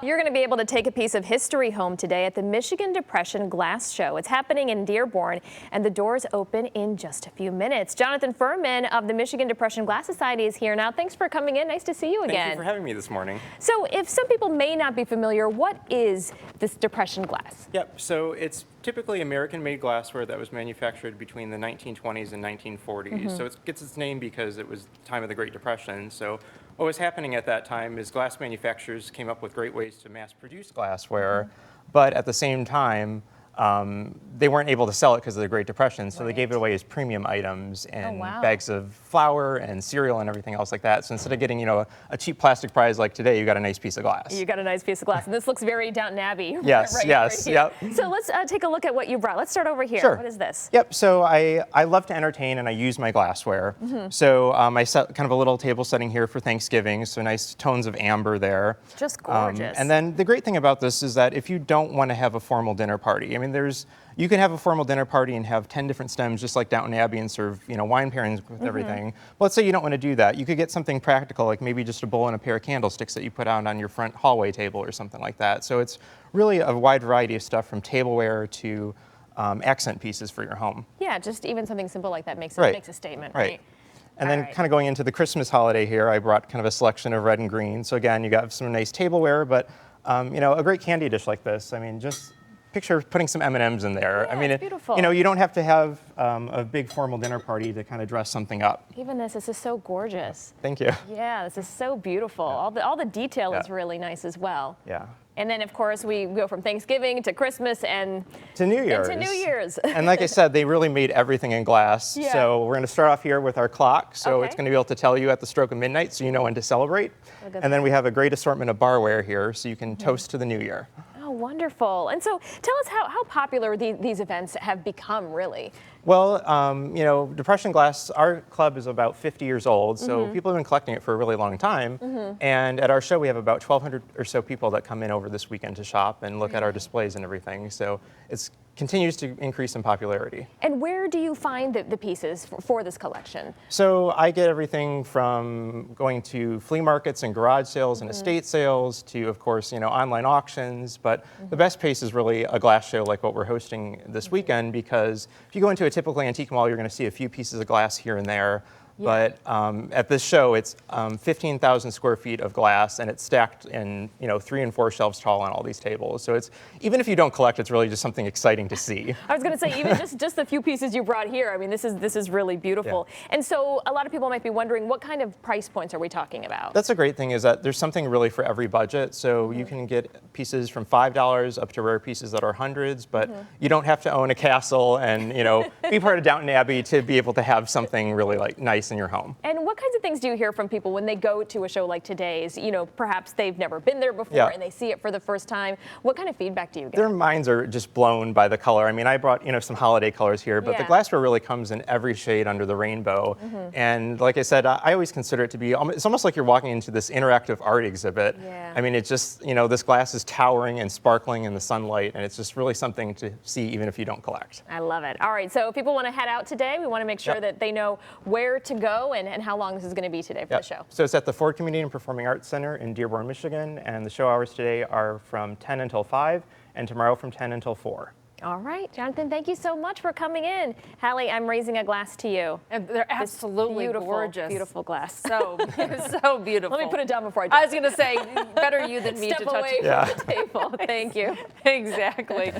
You're going to be able to take a piece of history home today at the Michigan Depression Glass Show. It's happening in Dearborn, and the doors open in just a few minutes. Jonathan Furman of the Michigan Depression Glass Society is here now. Thanks for coming in. Nice to see you again. Thank you for having me this morning. So if some people may not be familiar, what is this Depression glass? Yep, so it's typically American-made glassware that was manufactured between the 1920s and 1940s. So it gets its name because it was the time of the Great Depression. So what was happening at that time is glass manufacturers came up with great ways to mass produce glassware, but at the same time, they weren't able to sell it because of the Great Depression, so they gave it away as premium items and bags of flour and cereal and everything else like that. So instead of getting, a cheap plastic prize like today, you got a nice piece of glass. You got a nice piece of glass, and this looks very Downton Abbey. Yes, right yep. So let's take a look at what you brought. Let's start over here. Sure. What is this? Yep, so I love to entertain and I use my glassware. So I set kind of a little table setting here for Thanksgiving, so nice tones of amber there. Just gorgeous. And then the great thing about this is that if you don't want to have a formal dinner party, I mean, you can have a formal dinner party and have 10 different stems just like Downton Abbey and serve, wine pairings with everything. But let's say you don't want to do that. You could get something practical, like maybe just a bowl and a pair of candlesticks that you put out on your front hallway table or something like that. So it's really a wide variety of stuff from tableware to accent pieces for your home. Yeah, just even something simple like that makes a statement, right? And then kind of going into the Christmas holiday here, I brought kind of a selection of red and green. So again, you got some nice tableware, but a great candy dish like this, I mean, just picture putting some M&Ms in there. Yeah, I mean, it's beautiful. You don't have to have a big formal dinner party to kind of dress something up. Even this is so gorgeous. Thank you. Yeah, this is so beautiful. All the detail is really nice as well. Yeah. And then, of course, we go from Thanksgiving to Christmas and to New Year's. And like I said, they really made everything in glass. Yeah. So we're going to start off here with our clock. So it's going to be able to tell you at the stroke of midnight, so you know when to celebrate. And then we have a great assortment of barware here, so you can toast to the new year. Oh, wonderful. And so tell us how popular these events have become, really. Well, Depression Glass, our club is about 50 years old, so people have been collecting it for a really long time. And at our show, we have about 1,200 or so people that come in over this weekend to shop and look at our displays and everything. So it continues to increase in popularity. And where do you find the pieces for this collection? So I get everything from going to flea markets and garage sales and estate sales to, of course, online auctions. But the best place is really a glass show like what we're hosting this weekend, because if you go into a typical antique mall, you're going to see a few pieces of glass here and there. Yeah. But at this show, it's 15,000 square feet of glass, and it's stacked in 3 and 4 shelves tall on all these tables. So it's, even if you don't collect, it's really just something exciting to see. I was going to say, even just the few pieces you brought here, I mean, this is really beautiful. Yeah. And so a lot of people might be wondering, what kind of price points are we talking about? That's a great thing, is that there's something really for every budget. So you can get pieces from $5 up to rare pieces that are hundreds, but you don't have to own a castle and be part of Downton Abbey to be able to have something really nice in your home. And what kinds of things do you hear from people when they go to a show like today's? Perhaps they've never been there before and they see it for the first time. What kind of feedback do you get? Their minds are just blown by the color. I mean, I brought some holiday colors here, but the glassware really comes in every shade under the rainbow. And like I said, I always consider it to be, it's almost like you're walking into this interactive art exhibit. Yeah. I mean, it's just, this glass is towering and sparkling in the sunlight, and it's just really something to see even if you don't collect. I love it. All right, so if people want to head out today, we want to make sure that they know where to go and how long this is going to be today for the show. So it's at the Ford Community and Performing Arts Center in Dearborn, Michigan, and the show hours today are from 10 until 5, and tomorrow from 10 until 4. All right, Jonathan, thank you so much for coming in. Hallie, I'm raising a glass to you. And they're absolutely gorgeous. Beautiful glass. So beautiful. Let me put it down before I do. I was going to say, better you than me to touch it. Step away from the table. Thank you. Exactly.